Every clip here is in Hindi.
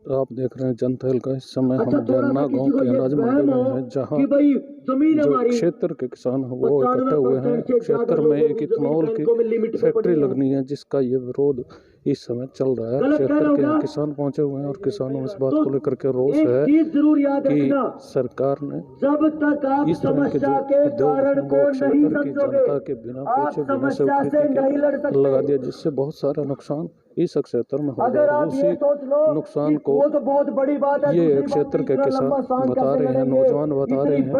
आप देख रहे हैं जनतहल का। इस समय हम बेरना गांव के अनाज मंडी में हैं, जहां जो क्षेत्र के किसान हैं वो इकट्ठे हुए हैं। क्षेत्र में एक इथेनॉल की फैक्ट्री लगनी है, जिसका ये विरोध इस समय चल रहा है। क्षेत्र के किसान पहुंचे हुए हैं और किसानों में इस बात को लेकर के रोष है कि सरकार ने इस तरह के जो उद्योग हैं वो क्षेत्र की जनता के बिना पूछे बिना से लगा दिया, जिससे बहुत सारा नुकसान इस क्षेत्र में होगा। उसी नुकसान को ये क्षेत्र के किसान बता रहे हैं, नौजवान बता रहे हैं।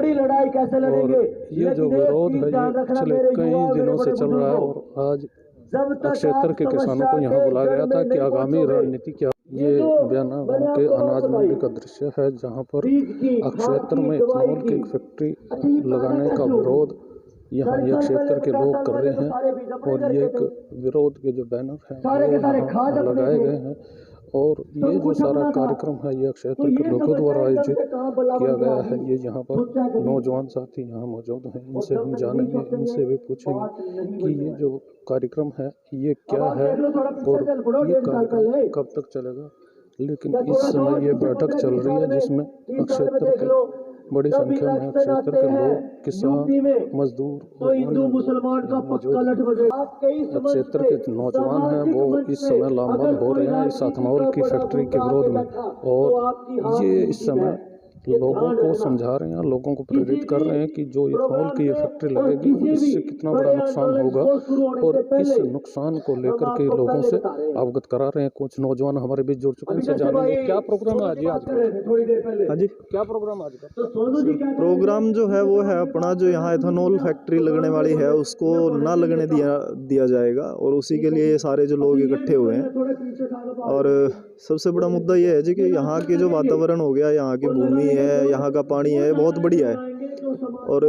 और ये जो विरोध है ये पिछले कई दिनों से चल रहा है और आज क्षेत्र के किसानों को यहाँ बुलाया गया था कि आगामी रणनीति क्या। ये बेरना गांव के अनाज मंडी का दृश्य है, जहाँ पर क्षेत्र में इथेनॉल की फैक्ट्री लगाने का विरोध यहाँ ये क्षेत्र के लोग कर रहे हैं। और ये एक विरोध के जो बैनर हैं वो लगाए गए हैं। और ये जो सारा कार्यक्रम है ये क्षेत्र के लोगों द्वारा आयोजित किया गया है। ये यहाँ पर नौजवान साथी यहाँ मौजूद हैं, इनसे हम जानेंगे, इनसे भी पूछेंगे कि ये जो कार्यक्रम है ये क्या है और ये कार्यक्रम कब तक चलेगा। लेकिन इस समय ये बैठक चल रही है जिसमें क्षेत्र के बड़ी संख्या में क्षेत्र के लोग, किसान, मजदूर, हिंदू मुसलमान का क्षेत्र के नौजवान हैं वो इस समय लामबंद हो रहे हैं इस इथेनॉल की फैक्ट्री के विरोध में। और ये इस समय लोगों को समझा रहे हैं, लोगों को प्रेरित कर रहे हैं कि जो इथेनॉल की ये फैक्ट्री लगेगी इससे कितना बड़ा नुकसान होगा। और इस नुकसान को लेकर के लोगों से अवगत करा रहे हैं। कुछ नौजवान हमारे बीच जुड़ चुके हैं, इनसे जानेंगे क्या प्रोग्राम है आज का। हाँ जी, क्या प्रोग्राम आज का? प्रोग्राम जो है वो है अपना, जो यहाँ इथेनॉल फैक्ट्री लगने वाली है उसको ना लगने दिया जाएगा और उसी के लिए सारे जो लोग इकट्ठे हुए हैं। और सबसे बड़ा मुद्दा ये है जी कि यहाँ के जो वातावरण हो गया, यहाँ की भूमि है, यहाँ का पानी है, बहुत बढ़िया है। और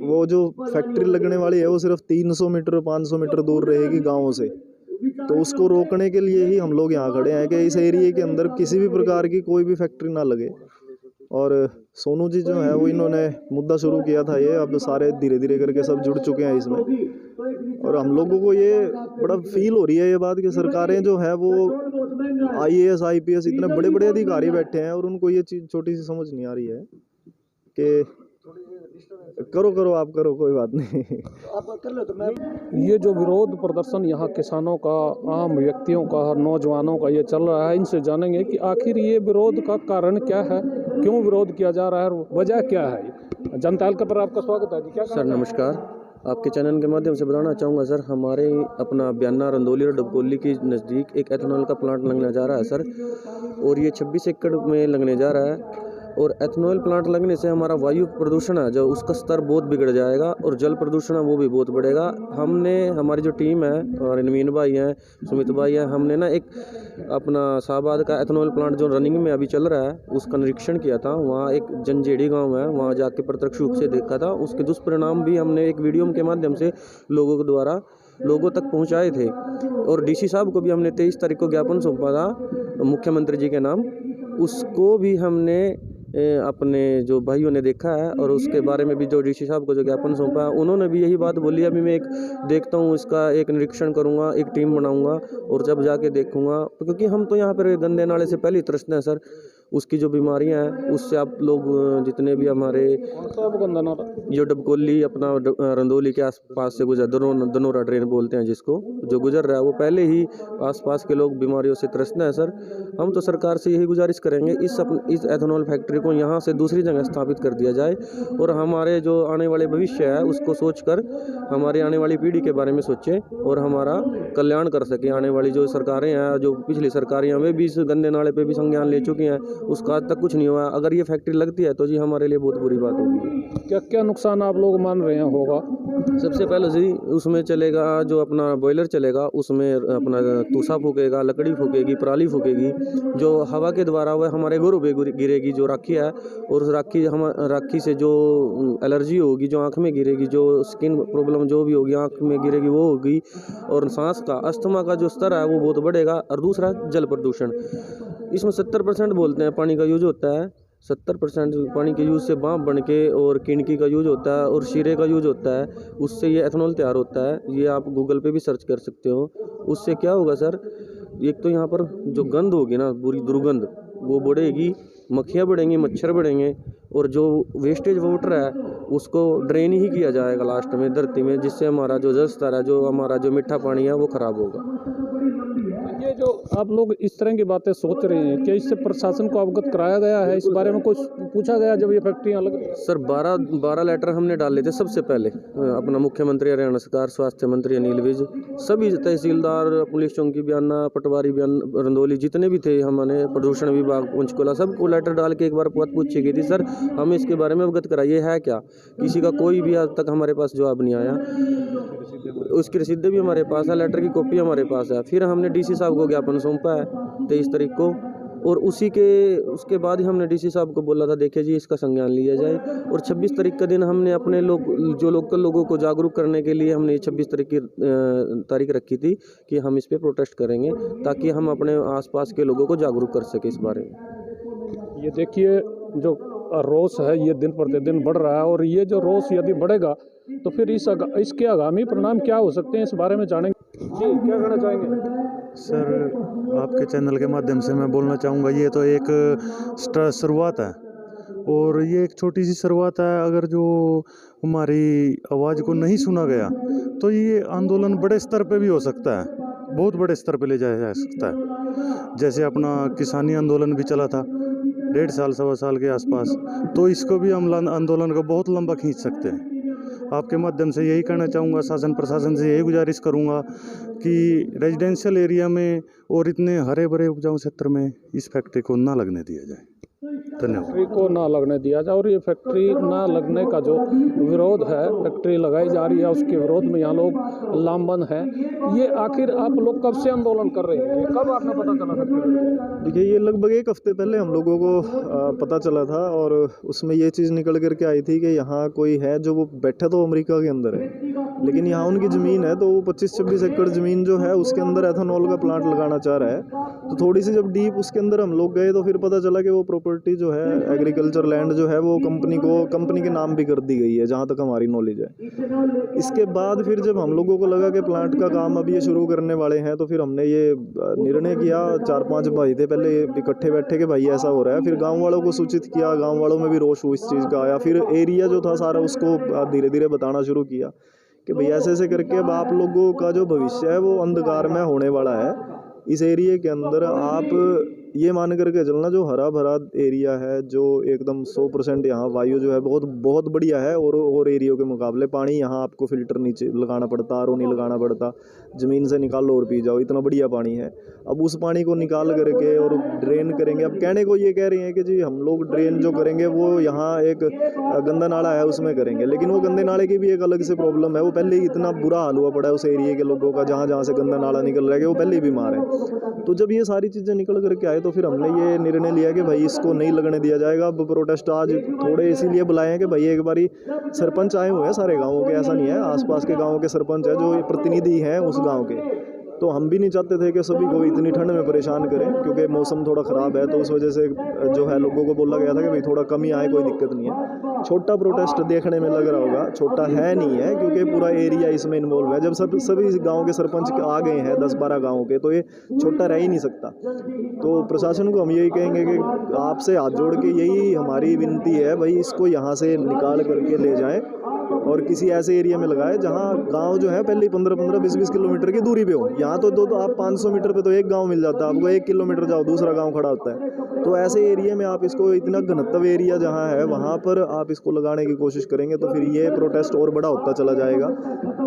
वो जो फैक्ट्री लगने वाली है वो सिर्फ 300 मीटर 500 मीटर दूर रहेगी गाँव से। तो उसको रोकने के लिए ही हम लोग यहाँ खड़े हैं कि इस एरिया के अंदर किसी भी प्रकार की कोई भी फैक्ट्री ना लगे। और सोनू जी जो है वो इन्होंने मुद्दा शुरू किया था ये, अब सारे धीरे धीरे करके सब जुड़ चुके हैं इसमें। और हम लोगों को ये बड़ा फील हो रही है ये बात कि सरकारें जो है वो IAS IPS इतने बड़े बड़े अधिकारी बैठे हैं और उनको ये चीज़ छोटी सी समझ नहीं आ रही है कि करो आप करो, कोई बात नहीं आप कर लो। तो मैं ये जो विरोध प्रदर्शन यहाँ किसानों का, आम व्यक्तियों का, नौजवानों का ये चल रहा है, इनसे जानेंगे कि आखिर ये विरोध का कारण क्या है, क्यों विरोध किया जा रहा है और वजह क्या है। जनतहल पर आपका स्वागत है जी। क्या सर नमस्कार, आपके चैनल के माध्यम से बताना चाहूँगा सर, हमारे अपना बेरना, रंदौली और डबकोली के नज़दीक एक एथेनॉल का प्लांट लगने जा रहा है सर। और ये 26 एकड़ में लगने जा रहा है। और एथेनॉल प्लांट लगने से हमारा वायु प्रदूषण है जो उसका स्तर बहुत बिगड़ जाएगा और जल प्रदूषण है वो भी बहुत बढ़ेगा। हमने, हमारी जो टीम है, हमारे नवीन भाई हैं, सुमित भाई हैं, हमने ना एक अपना शाहबाद का एथेनॉल प्लांट जो रनिंग में अभी चल रहा है उसका निरीक्षण किया था। वहाँ एक जंजेड़ी गाँव है, वहाँ जाके प्रत्यक्ष रूप से देखा था। उसके दुष्परिणाम भी हमने एक वीडियो के माध्यम से लोगों के द्वारा लोगों तक पहुँचाए थे। और DC साहब को भी हमने 23 तारीख को ज्ञापन सौंपा था मुख्यमंत्री जी के नाम, उसको भी हमने अपने जो भाइयों ने देखा है। और उसके बारे में भी जो DC साहब को जो ज्ञापन सौंपा है उन्होंने भी यही बात बोली। अभी मैं एक देखता हूँ, इसका एक निरीक्षण करूँगा, एक टीम बनाऊँगा और जब जाके देखूँगा, क्योंकि हम तो यहाँ पर गंदे नाले से पहले ही त्रस्त हैं सर। उसकी जो बीमारियां हैं उससे आप लोग जितने भी हमारे जो डबकोली अपना रंदौली के आसपास से गुजर, धनोरा ड्रेन बोलते हैं जिसको, जो गुजर रहा है वो पहले ही आसपास के लोग बीमारियों से त्रस्त हैं सर। हम तो सरकार से यही गुजारिश करेंगे इस एथेनॉल फैक्ट्री को यहाँ से दूसरी जगह स्थापित कर दिया जाए और हमारे जो आने वाले भविष्य है उसको सोचकर हमारे आने वाली पीढ़ी के बारे में सोचें और हमारा कल्याण कर सके। आने वाली जो सरकारें हैं, जो पिछली सरकारें हैं, वे भी इस गंदे नाले पे भी संज्ञान ले चुकी हैं, उसका आज तक कुछ नहीं हुआ। अगर ये फैक्ट्री लगती है तो जी हमारे लिए बहुत बुरी बात होगी। क्या क्या नुकसान आप लोग मान रहे हैं होगा? सबसे पहले जी उसमें चलेगा जो अपना बॉयलर चलेगा, उसमें अपना तूसा फूकेगा, लकड़ी फूकेगी, पराली फूकेगी, जो हवा के द्वारा वह हमारे घरों पे गिरेगी, जो राखी है। और उस राखी से जो एलर्जी होगी, जो आँख में गिरेगी, जो स्किन प्रॉब्लम जो भी होगी आँख में गिरेगी वो होगी। और सांस का, अस्थमा का जो स्तर है वो बहुत बढ़ेगा। और दूसरा जल प्रदूषण, इसमें 70% बोलते हैं पानी का यूज होता है। 70% पानी के यूज़ से बाँप बन के और किणकी का यूज होता है और शीरे का यूज होता है, उससे ये एथेनॉल तैयार होता है। ये आप गूगल पे भी सर्च कर सकते हो। उससे क्या होगा सर, एक तो यहाँ पर जो गंध होगी ना, बुरी दुर्गंध, वो बढ़ेगी, मक्खियाँ बढ़ेंगी, मच्छर बढ़ेंगे और जो वेस्टेज वाटर है उसको ड्रेन ही किया जाएगा लास्ट में धरती में, जिससे हमारा जो जल स्तर है, जो हमारा जो मीठा पानी है वो ख़राब होगा। ये जो आप लोग इस तरह की बातें सोच रहे हैं, क्या इससे प्रशासन को अवगत कराया गया है? इस बारे में कुछ पूछा गया जब ये फैक्ट्रियाँ लग रही हैं? सर 12 लेटर हमने डाले थे सबसे पहले, अपना मुख्यमंत्री हरियाणा सरकार, स्वास्थ्य मंत्री अनिल विज, सभी तहसीलदार, पुलिस चौकी बयाना, पटवारी बयान, रंदौली, जितने भी थे, हमने प्रदूषण विभाग, पंचकुला, सबको लेटर डाल के एक बार बात पूछी गई थी, सर हमें इसके बारे में अवगत कराइए है क्या। किसी का कोई भी आज तक हमारे पास जवाब नहीं आया। उसकी रसीदें भी हमारे पास है, लेटर की कॉपी हमारे पास है। फिर हमने डीसी साहब को ज्ञापन सौंपा है 23 तारीख को, और उसके बाद ही हमने डीसी साहब को बोला था देखिए जी इसका संज्ञान लिया जाए। और 26 तारीख का दिन हमने अपने जो लोकल लोगों को जागरूक करने के लिए हमने 26 तारीख की तारीख रखी थी कि हम इस पर प्रोटेस्ट करेंगे, ताकि हम अपने आसपास के लोगों को जागरूक कर सकें इस बारे में। ये देखिए जो रोष है ये दिन प्रतिदिन बढ़ रहा है, और ये जो रोष यदि बढ़ेगा तो फिर इसके आगामी परिणाम क्या हो सकते हैं, इस बारे में जानेंगे। जी, क्या कहना चाहेंगे? सर आपके चैनल के माध्यम से मैं बोलना चाहूँगा, ये तो एक शुरुआत है, और ये एक छोटी सी शुरुआत है। अगर जो हमारी आवाज़ को नहीं सुना गया तो ये आंदोलन बड़े स्तर पे भी हो सकता है, बहुत बड़े स्तर पे ले जाया जा सकता है। जैसे अपना किसानी आंदोलन भी चला था 1.5 साल 1.25 साल के आसपास, तो इसको भी हम आंदोलन को बहुत लंबा खींच सकते हैं। आपके माध्यम से यही कहना चाहूँगा, शासन प्रशासन से यही गुजारिश करूँगा कि रेजिडेंशियल एरिया में और इतने हरे भरे उपजाऊ क्षेत्र में इस फैक्ट्री को ना लगने दिया जाए। धन्यवाद। फैक्ट्री को ना लगने दिया जाए, और ये फैक्ट्री ना लगने का जो विरोध है, फैक्ट्री लगाई जा रही है उसके विरोध में यहाँ लोग लामबंद हैं। ये आखिर आप लोग कब से आंदोलन कर रहे हैं, कब आपने पता चला फैक्ट्री? देखिए ये लगभग 1 हफ्ते पहले हम लोगों को पता चला था, और उसमें ये चीज़ निकल करके आई थी कि यहाँ कोई है जो वो बैठा तो अमेरिका के अंदर है, लेकिन यहाँ उनकी ज़मीन है, तो वो 25-26 एकड़ ज़मीन जो है उसके अंदर एथेनॉल का प्लांट लगाना चाह रहा है। तो थोड़ी सी जब डीप उसके अंदर हम लोग गए तो फिर पता चला कि वो प्रॉपर्टी जो है, एग्रीकल्चर लैंड जो है, वो कंपनी के नाम भी कर दी गई है, जहाँ तक हमारी नॉलेज है। इसके बाद फिर जब हम लोगों को लगा कि प्लांट का काम अब ये शुरू करने वाले हैं, तो फिर हमने ये निर्णय किया, 4-5 भाई थे पहले इकट्ठे बैठे कि भाई ऐसा हो रहा है। फिर गाँव वालों को सूचित किया, गाँव वालों में भी रोष इस चीज़ का आया। फिर एरिया जो था सारा उसको धीरे धीरे बताना शुरू किया कि भाई ऐसे ऐसे करके अब आप लोगों का जो भविष्य है वो अंधकार में होने वाला है। इस एरिया के अंदर आप ये मान करके चलना, जो हरा भरा एरिया है, जो एकदम 100% यहाँ वायु जो है बहुत बहुत बढ़िया है, और एरियो के मुकाबले पानी यहाँ आपको फ़िल्टर नीचे लगाना पड़ता, आरओ नहीं लगाना पड़ता, ज़मीन से निकाल लो और पी जाओ, इतना बढ़िया पानी है। अब उस पानी को निकाल करके और ड्रेन करेंगे। अब कहने को ये कह रही हैं कि जी हम लोग ड्रेन जो करेंगे वो यहाँ एक गंदा नाला है उसमें करेंगे, लेकिन वो गंदे नाले की भी एक अलग से प्रॉब्लम है। वो पहले ही इतना बुरा हाल हुआ पड़ा है उस एरिया के लोगों का, जहाँ जहाँ से गंदा नाला निकल रहा है, वो पहले ही बीमार है। तो जब ये सारी चीज़ें निकल करके आए तो फिर हमने ये निर्णय लिया कि भाई इसको नहीं लगने दिया जाएगा। अब प्रोटेस्ट आज थोड़े इसीलिए बुलाए हैं कि भाई एक बारी सरपंच आए हुए हैं सारे गाँवों के, ऐसा नहीं है, आसपास के गाँवों के सरपंच है जो प्रतिनिधि हैं उस गाँव के। तो हम भी नहीं चाहते थे कि सभी को इतनी ठंड में परेशान करें, क्योंकि मौसम थोड़ा ख़राब है, तो उस वजह से जो है लोगों को बोला गया था कि भाई थोड़ा कम ही आए, कोई दिक्कत नहीं है। छोटा प्रोटेस्ट देखने में लग रहा होगा, छोटा है नहीं है, क्योंकि पूरा एरिया इसमें इन्वॉल्व है। जब सभी गाँव के सरपंच आ गए हैं 10-12 गाँव के, तो ये छोटा रह ही नहीं सकता। तो प्रशासन को हम यही कहेंगे कि आपसे हाथ जोड़ के यही हमारी विनती है, भाई इसको यहाँ से निकाल करके ले जाएँ और किसी ऐसे एरिया में लगाए जहाँ गांव जो है पहले 15-15, 20-20 किलोमीटर की दूरी पे हो। यहाँ तो आप 500 मीटर पे तो एक गांव मिल जाता है, आपको 1 किलोमीटर जाओ दूसरा गांव खड़ा होता है। तो ऐसे एरिया में आप इसको, इतना घनत्व एरिया जहाँ है वहाँ पर आप इसको लगाने की कोशिश करेंगे तो फिर ये प्रोटेस्ट और बड़ा होता चला जाएगा।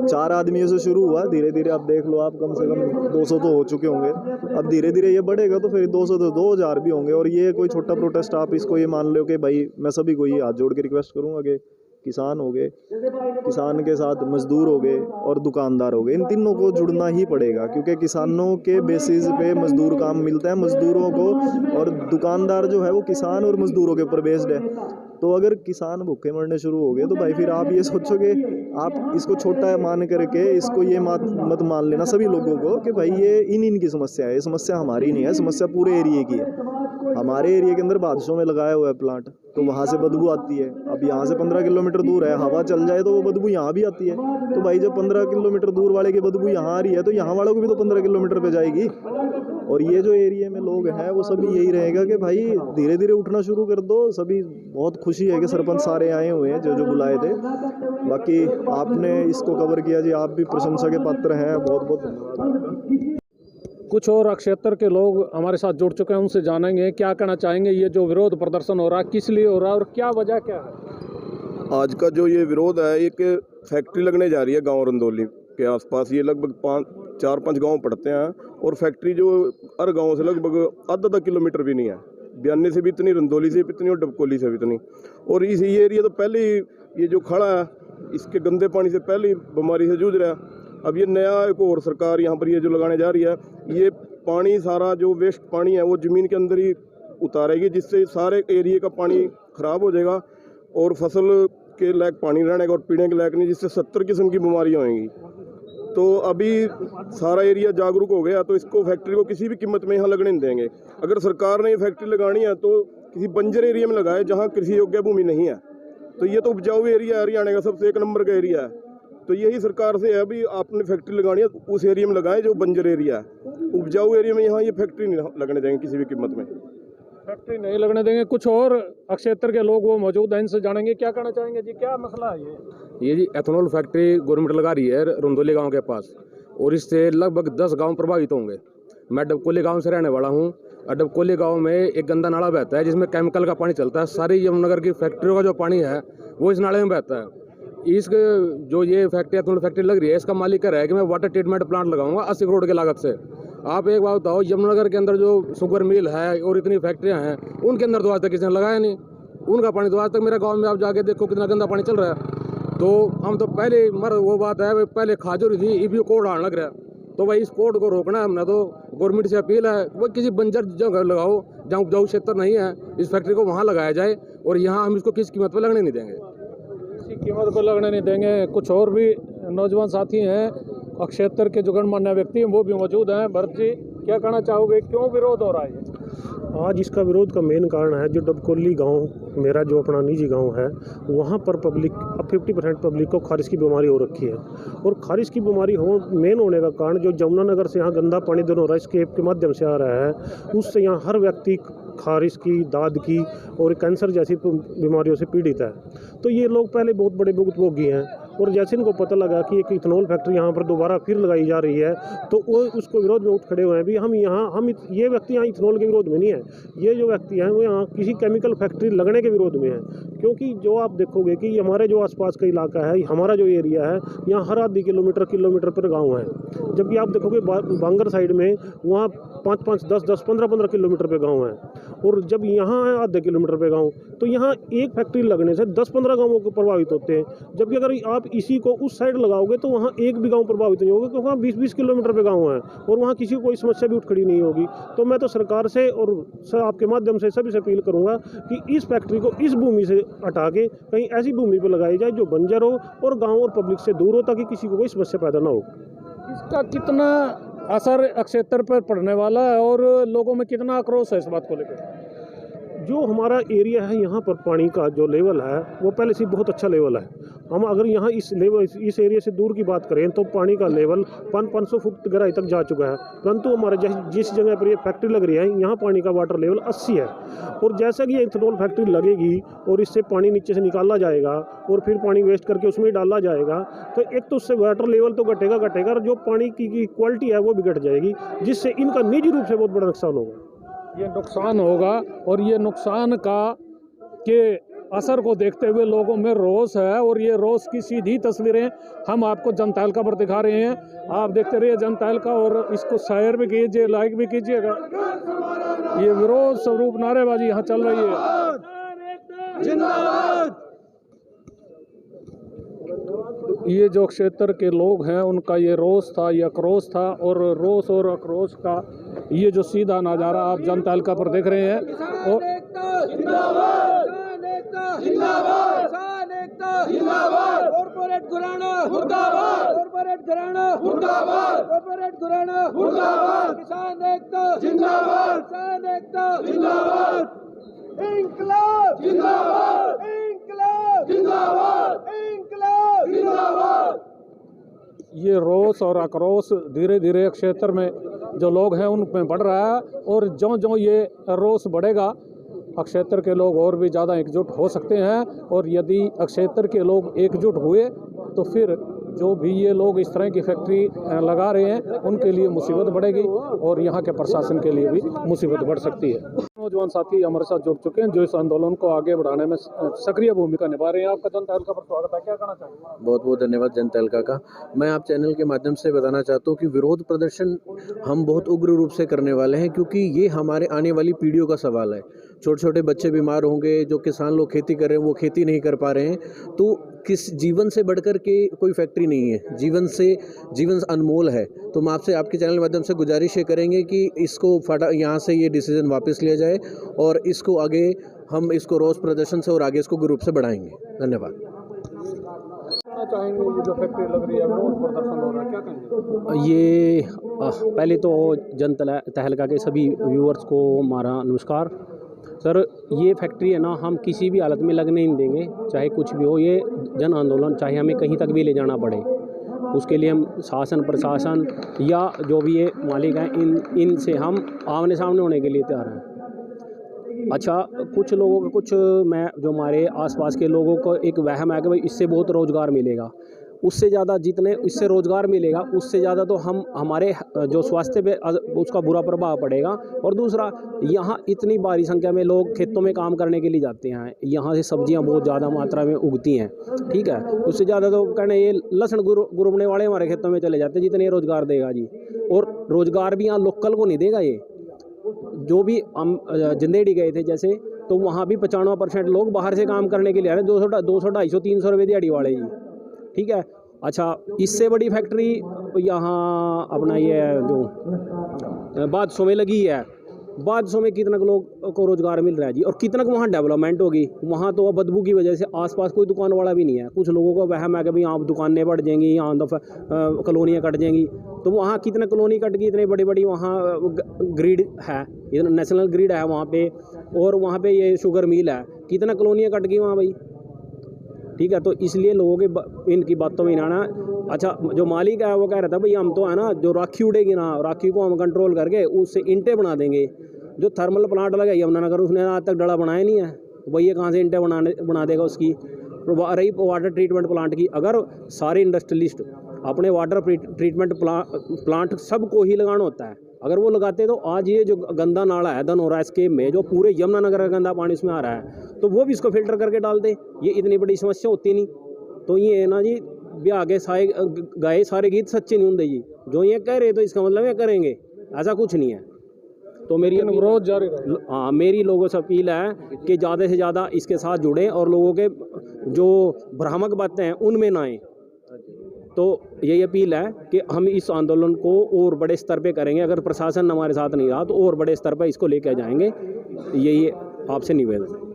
4 आदमियों से शुरू हुआ, धीरे धीरे आप देख लो, आप कम से कम 200 तो हो चुके होंगे। अब धीरे धीरे ये बढ़ेगा तो फिर 200 तो 2000 भी होंगे। और ये कोई छोटा प्रोटेस्ट आप इसको ये मान लो कि भाई, मैं सभी को ये हाथ जोड़ के रिक्वेस्ट करूँगा कि किसान हो गए, किसान के साथ मजदूर हो गए और दुकानदार हो गए, इन तीनों को जुड़ना ही पड़ेगा, क्योंकि किसानों के बेसिस पे मजदूर काम मिलता है मजदूरों को, और दुकानदार जो है वो किसान और मजदूरों के ऊपर बेस्ड है। तो अगर किसान भूखे मरने शुरू हो गए तो भाई फिर आप ये सोचोगे, आप इसको छोटा मान करके इसको ये मत मान लेना सभी लोगों को कि भाई ये इनकी समस्या है। ये समस्या हमारी नहीं है, समस्या पूरे एरिया की है। हमारे एरिया के अंदर बादशों में लगाया हुआ है प्लांट, तो वहाँ से बदबू आती है। अब यहाँ से 15 किलोमीटर दूर है, हवा चल जाए तो वो बदबू यहाँ भी आती है। तो भाई जब 15 किलोमीटर दूर वाले की बदबू यहाँ आ रही है तो यहाँ वालों को भी तो 15 किलोमीटर पे जाएगी। और ये जो एरिया में लोग हैं वो सभी यही रहेगा कि भाई धीरे धीरे उठना शुरू कर दो। सभी बहुत खुशी है कि सरपंच सारे आए हुए हैं जो बुलाए थे। बाकी आपने इसको कवर किया जी, आप भी प्रशंसा के पात्र हैं, बहुत बहुत धन्यवाद। कुछ और क्षेत्र के लोग हमारे साथ जुड़ चुके हैं, उनसे जानेंगे क्या कहना चाहेंगे। ये जो विरोध प्रदर्शन हो रहा है किस लिए हो रहा है और क्या वजह क्या है? आज का जो ये विरोध है, एक फैक्ट्री लगने जा रही है गांव रंदौली के आसपास। ये लगभग 4-5 गांव पड़ते हैं और फैक्ट्री जो हर गांव से लगभग आधा किलोमीटर भी नहीं है। बयानी से भी इतनी, रंदौली से भी इतनी और डबकोली से भी इतनी। और ये एरिया तो पहले ही ये जो खड़ा है इसके गंदे पानी से पहले ही बीमारी से जूझ रहा है। अब ये नया एक और सरकार यहाँ पर ये जो लगाने जा रही है, ये पानी सारा जो वेस्ट पानी है वो ज़मीन के अंदर ही उतारेगी, जिससे सारे एरिया का पानी ख़राब हो जाएगा और फसल के लायक पानी रहने का और पीने के लायक नहीं, जिससे 70 किस्म की बीमारियाँ होंगी। तो अभी सारा एरिया जागरूक हो गया, तो इसको फैक्ट्री को किसी भी कीमत में यहाँ लगने नहीं देंगे। अगर सरकार ने ये फैक्ट्री लगानी है तो किसी बंजर एरिया में लगाए जहाँ कृषि योग्य भूमि नहीं है। तो ये तो उपजाऊ एरिया है, हरियाणा का सबसे 1 नंबर का एरिया है। तो यही सरकार से है, अभी आपने फैक्ट्री लगानी है उस एरिया में लगाएं जो बंजर एरिया है। उपजाऊ एरिया में यहाँ ये फैक्ट्री नहीं लगने देंगे किसी भी कीमत में। फैक्ट्री नहीं लगने देंगे। कुछ और क्षेत्र के लोग वो मौजूद हैं, इनसे जानेंगे क्या कहना चाहेंगे जी, क्या मसला है ये जी एथेनॉल फैक्ट्री गवर्नमेंट लगा रही है रंदौली गांव के पास और इससे लगभग 10 गांव प्रभावित होंगे। मैं डबकोली गांव से रहने वाला हूं। डबकोली गांव में एक गंदा नाला बहता है जिसमें केमिकल का पानी चलता है। सारी यमुनानगर की फैक्ट्रियों का जो पानी है वो इस नाले में बहता है। इस जो ये फैक्ट्री एथेनॉल फैक्ट्री लग रही है, इसका मालिक कह रहा है कि मैं वाटर ट्रीटमेंट प्लांट लगाऊंगा 80 करोड़ की लागत से। आप एक बात बताओ, यमुनानगर के अंदर जो शुगर मिल है और इतनी फैक्ट्रियां हैं, उनके अंदर तो आज तक किसी ने लगाया नहीं। उनका पानी तो आज तक मेरे गांव में आप जाके देखो कितना गंदा पानी चल रहा है। तो हम तो पहले वो बात है, पहले खाजूर थी, इभी कोड आने लग रहा है। तो भाई इस कोड को रोकना है हमने। तो गवर्नमेंट से अपील है, वो किसी बंजर जगह लगाओ जहाँ उपजाऊ क्षेत्र नहीं है, इस फैक्ट्री को वहाँ लगाया जाए और यहाँ हम इसको किस कीमत पर लगने नहीं देंगे। किसी कीमत पर लगने नहीं देंगे। कुछ और भी नौजवान साथी हैं, क्षेत्र के जो गणमान्य व्यक्ति हैं वो भी मौजूद हैं। भरत जी, क्या कहना चाहोगे, क्यों विरोध हो रहा है? आज इसका विरोध का मेन कारण है जो डबकोली गांव, मेरा जो अपना निजी गांव है, वहाँ पर पब्लिक 50% पब्लिक को खारिश की बीमारी हो रखी है। और खारिश की बीमारी मेन होने का कारण जो यमुनानगर से यहाँ गंदा पानी दोनों स्केप के माध्यम से आ रहा है, उससे यहाँ हर व्यक्ति खारिश की, दाद की और कैंसर जैसी बीमारियों से पीड़ित है। तो ये लोग पहले बहुत बड़े भुगतभोगी हैं और जैसे इनको पता लगा कि एक इथेनॉल फैक्ट्री यहाँ पर दोबारा फिर लगाई जा रही है तो वो उसको विरोध में उठ खड़े हुए हैं। भी हम ये व्यक्ति यहाँ इथेनॉल के विरोध में नहीं है, ये जो व्यक्ति हैं वो यहाँ किसी केमिकल फैक्ट्री लगने के विरोध में है। क्योंकि जो आप देखोगे कि हमारे जो आसपास का इलाका है, हमारा जो एरिया है, यहाँ हर आधी किलोमीटर पर गाँव है। जबकि आप देखोगे बांगर साइड में वहाँ 5-5, 10-10, 15-15 किलोमीटर पे गाँव है। और जब यहाँ है आधे किलोमीटर पे गाँव, तो यहाँ एक फैक्ट्री लगने से 10-15 गाँवों को प्रभावित होते हैं। जबकि अगर आप इसी को उस साइड लगाओगे तो वहाँ एक भी गांव प्रभावित नहीं होगा, क्योंकि वहाँ 20-20 किलोमीटर पे गांव है और वहाँ किसी को कोई समस्या भी उठ खड़ी नहीं होगी। तो मैं तो सरकार से और आपके माध्यम से सभी से अपील करूँगा कि इस फैक्ट्री को इस भूमि से हटा के कहीं ऐसी भूमि पर लगाई जाए जो बंजर हो और गाँव और पब्लिक से दूर हो, ताकि किसी को कोई समस्या पैदा ना हो। इसका कितना असर क्षेत्र पर पड़ने वाला है और लोगों में कितना आक्रोश है इस बात को लेकर? जो हमारा एरिया है यहाँ पर पानी का जो लेवल है वो पहले से बहुत अच्छा लेवल है। हम अगर यहाँ इस एरिया से दूर की बात करें तो पानी का लेवल 500 फुट गहराई तक जा चुका है। परंतु हमारे जिस जगह पर ये फैक्ट्री लग रही है यहाँ पानी का वाटर लेवल 80 है। और जैसा कि ये इथेनॉल फैक्ट्री लगेगी और इससे पानी नीचे से निकाला जाएगा और फिर पानी वेस्ट करके उसमें डाला जाएगा, तो एक तो उससे वाटर लेवल तो घटेगा और जो पानी की क्वालिटी है वो भी घट जाएगी, जिससे इनका निजी रूप से बहुत बड़ा नुकसान होगा। ये नुकसान होगा और ये नुकसान के असर को देखते हुए लोगों में रोष है और ये रोष की सीधी तस्वीरें हम आपको जनता हल्का पर दिखा रहे हैं। आप देखते रहिए जनता हल्का और इसको शेयर भी कीजिए, लाइक भी कीजिएगा। ये विरोध स्वरूप नारेबाजी यहाँ चल रही है। जिंदाबाद। ये जो क्षेत्र के लोग हैं उनका ये रोष था, ये आक्रोश था और रोष और आक्रोश का ये जो सीधा नज़ारा आप जनता हल्का पर देख रहे हैं। और कॉर्पोरेट घराना मुर्दाबाद, कॉर्पोरेट घराना मुर्दाबाद, कॉर्पोरेट घराना मुर्दाबाद, किसान एकता जिंदाबाद, किसान एकता जिंदाबाद, इंकलाब जिंदाबाद, इंकलाब जिंदाबाद, इंकलाब जिंदाबाद। ये रोष और आक्रोश धीरे धीरे क्षेत्र में जो लोग हैं उन में बढ़ रहा है। और जो ये रोष बढ़ेगा, क्षेत्र के लोग और भी ज़्यादा एकजुट हो सकते हैं। और यदि क्षेत्र के लोग एकजुट हुए तो फिर जो भी ये लोग इस तरह की फैक्ट्री लगा रहे हैं उनके लिए मुसीबत बढ़ेगी और यहाँ के प्रशासन के लिए भी मुसीबत बढ़ सकती है। नौजवान साथी हमारे साथ जुड़ चुके हैं जो इस आंदोलन को आगे बढ़ाने में सक्रिय भूमिका निभा रहे हैं। आपका जनता हल्का पर स्वागत है, क्या कहना चाहेंगे? बहुत बहुत धन्यवाद जनता हल्का का। मैं आप चैनल के माध्यम से बताना चाहता हूँ कि विरोध प्रदर्शन हम बहुत उग्र रूप से करने वाले हैं, क्योंकि ये हमारे आने वाली पीढ़ियों का सवाल है। छोटे छोटे बच्चे बीमार होंगे, जो किसान लोग खेती कर रहे हैं वो खेती नहीं कर पा रहे हैं। तो किस जीवन से बढ़कर के कोई फैक्ट्री नहीं है, जीवन अनमोल है। तो हम आपसे आपके चैनल के माध्यम से गुजारिश ये करेंगे कि इसको यहाँ से ये डिसीजन वापस लिया जाए और इसको आगे हम इसको रोष प्रदर्शन से और आगे इसको ग्रुप से बढ़ाएंगे। धन्यवाद। चाहेंगे ये जो फैक्ट्री लग रही है, रोज प्रदर्शन हो रहा है, क्या कहेंगे? ये पहले तो जनता तहलका के सभी व्यूअर्स को हमारा नमस्कार। सर, ये फैक्ट्री है ना, हम किसी भी हालत में लगने नहीं देंगे, चाहे कुछ भी हो। ये जन आंदोलन, चाहे हमें कहीं तक भी ले जाना पड़े, उसके लिए हम शासन प्रशासन या जो भी ये मालिक हैं इनसे हम आमने सामने होने के लिए तैयार हैं। अच्छा, कुछ लोगों का मैं जो हमारे आसपास के लोगों को एक वहम है कि भाई इससे बहुत रोज़गार मिलेगा। उससे ज़्यादा जितने इससे रोज़गार मिलेगा उससे ज़्यादा तो हमारे जो स्वास्थ्य पे उसका बुरा प्रभाव पड़ेगा। और दूसरा, यहाँ इतनी भारी संख्या में लोग खेतों में काम करने के लिए जाते हैं, यहाँ से सब्जियाँ बहुत ज़्यादा मात्रा में उगती हैं, ठीक है। उससे ज़्यादा तो कहने ये लहसुन गुरबने वाले हमारे खेतों में चले जाते हैं, जितने रोज़गार देगा जी। और रोज़गार भी यहाँ लोकल को नहीं देगा ये। जो भी हम जिंदेड़ी गए थे जैसे, तो वहाँ भी 95% लोग बाहर से काम करने के लिए आ रहे हैं, 200, 250, 300 रुपये दिहाड़ी वाले जी, ठीक है। अच्छा, इससे बड़ी फैक्ट्री यहाँ अपना ये जो बादशों में लगी है, बादशों में कितना लोग को रोज़गार मिल रहा है जी, और कितना वहाँ डेवलपमेंट होगी। वहाँ तो बदबू की वजह से आसपास कोई दुकान वाला भी नहीं है। कुछ लोगों को वहम है कि भाई यहाँ दुकानें बढ़ जाएंगी, यहाँ कॉलोनियाँ कट जाएंगी। तो वहाँ कितने कॉलोनी कट गई, इतने बड़ी बड़ी वहाँ ग्रिड है, इधर नेशनल ग्रिड है वहाँ पे, और वहाँ पे ये शुगर मिल है, कितना कॉलोनियाँ कट गई वहाँ भाई, ठीक है। तो इसलिए लोगों के इनकी बातों में आना। अच्छा, जो मालिक है वो कह रहा था भाई हम तो है ना, जो राखी उड़ेगी ना, राखी को हम कंट्रोल करके उससे इंटे बना देंगे। जो थर्मल प्लांट लगा यमुनानगर, उसने आज तक डला बनाया नहीं है, भैया कहाँ से इंटे बना देगा उसकी। रही वाटर ट्रीटमेंट प्लांट की, अगर सारे इंडस्ट्रियलिस्ट अपने वाटर ट्रीटमेंट प्लांट सबको ही लगाना होता है, अगर वो लगाते तो आज ये जो गंदा नाला है धनौरा इसके में, जो पूरे यमुनानगर का गंदा पानी उसमें आ रहा है, तो वो भी इसको फिल्टर करके डालते, ये इतनी बड़ी समस्या होती नहीं। तो ये है ना जी, ब्याह के गाए सारे गीत सच्चे नहीं होंगे जी। जो ये कह रहे तो इसका मतलब ये करेंगे, ऐसा कुछ नहीं है। तो मेरी विरोध जारी रहेगा। हाँ, मेरी लोगों से अपील है कि ज़्यादा से ज़्यादा इसके साथ जुड़ें और लोगों के जो भ्रामक बातें हैं उनमें ना आएँ। तो यही अपील है कि हम इस आंदोलन को और बड़े स्तर पे करेंगे। अगर प्रशासन हमारे साथ नहीं रहा तो और बड़े स्तर पे इसको लेकर जाएंगे, यही आपसे निवेदन।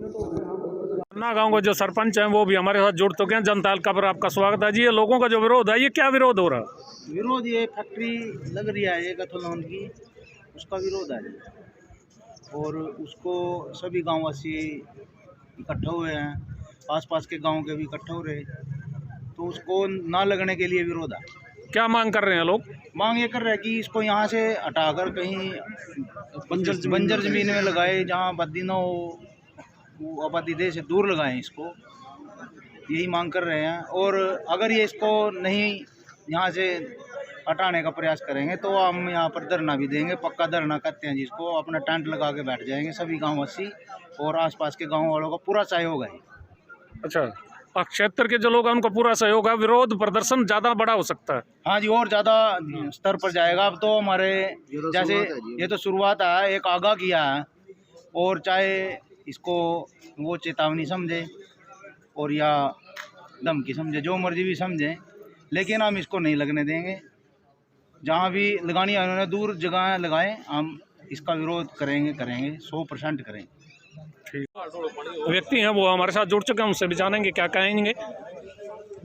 ना गाँव के जो सरपंच हैं वो भी हमारे साथ जुड़ चुके हैं। जनता हल्का पर आपका स्वागत है जी। ये लोगों का जो विरोध है, ये क्या विरोध हो रहा है? विरोध ये फैक्ट्री लग रही है एक एथेनॉल की, उसका विरोध है और उसको सभी गाँववासी इकट्ठे हुए हैं, आसपास के गांव के भी इकट्ठे हो रहे, तो उसको ना लगने के लिए विरोध है। क्या मांग कर रहे हैं लोग? मांग ये कर रहे हैं कि इसको यहाँ से हटाकर कहीं बंजर जमीन में लगाए, जहाँ आबादी ना हो, वो आबादी देश से दूर लगाएं इसको, यही मांग कर रहे हैं। और अगर ये इसको नहीं यहाँ से हटाने का प्रयास करेंगे तो हम यहाँ पर धरना भी देंगे, पक्का धरना कहते हैं जिसको, अपना टेंट लगा के बैठ जाएंगे सभी गाँववासी और आसपास के गाँव वालों का पूरा सहयोग है। अच्छा, क्षेत्र के जो लोग हैं उनको पूरा सहयोग है, विरोध प्रदर्शन ज़्यादा बड़ा हो सकता है? हाँ जी, और ज़्यादा स्तर पर जाएगा। अब तो हमारे जैसे ये तो शुरुआत है, एक आगाह किया है, और चाहे इसको वो चेतावनी समझे और या धमकी समझे, जो मर्जी भी समझे, लेकिन हम इसको नहीं लगने देंगे। जहाँ भी लगानी है उन्होंने दूर जगह लगाएं, हम इसका विरोध करेंगे 100% करेंगे। व्यक्ति हैं वो हमारे साथ जुड़ चुके हैं, उनसे भी जानेंगे क्या कहेंगे।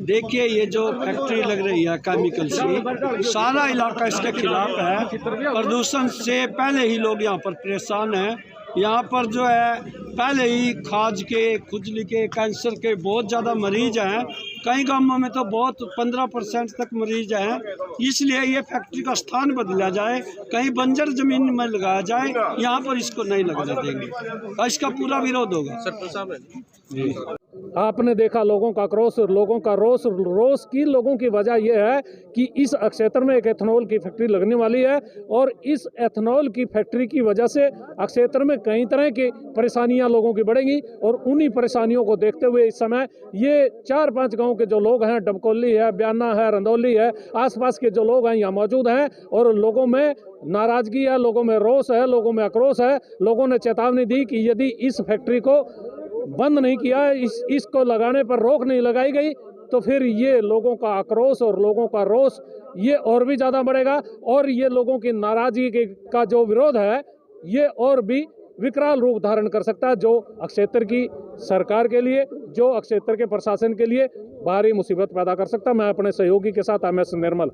देखिए, ये जो फैक्ट्री लग रही है केमिकल की, सारा इलाका इसके खिलाफ है। प्रदूषण से पहले ही लोग यहाँ पर परेशान हैं। यहाँ पर जो है पहले ही खाज के, खुजली के, कैंसर के बहुत ज़्यादा मरीज हैं। कई गांवों में तो बहुत 15% तक मरीज हैं। इसलिए ये फैक्ट्री का स्थान बदला जाए, कहीं बंजर ज़मीन में लगाया जाए, यहाँ पर इसको नहीं लगाने देंगे। इसका पूरा विरोध होगा। आपने देखा लोगों का आक्रोश, लोगों का रोष की लोगों की वजह यह है कि इस क्षेत्र में एक एथेनॉल की फैक्ट्री लगने वाली है और इस एथेनॉल की फैक्ट्री की वजह से क्षेत्र में कई तरह की परेशानियां लोगों की बढ़ेंगी और उन्हीं परेशानियों को देखते हुए इस समय ये 4-5 गांव के जो लोग हैं, डबकोली है, ब्याना है, रंदौली है, आसपास के जो लोग हैं यहाँ मौजूद हैं और लोगों में नाराजगी है, लोगों में रोष है, लोगों में आक्रोश है। लोगों ने चेतावनी दी कि यदि इस फैक्ट्री को बंद नहीं किया, इसको लगाने पर रोक नहीं लगाई गई तो फिर ये लोगों का आक्रोश और लोगों का रोष ये और भी ज़्यादा बढ़ेगा और ये लोगों की नाराजगी का जो विरोध है ये और भी विकराल रूप धारण कर सकता है, जो क्षेत्र की सरकार के लिए, जो क्षेत्र के प्रशासन के लिए भारी मुसीबत पैदा कर सकता है। मैं अपने सहयोगी के साथ MS निर्मल।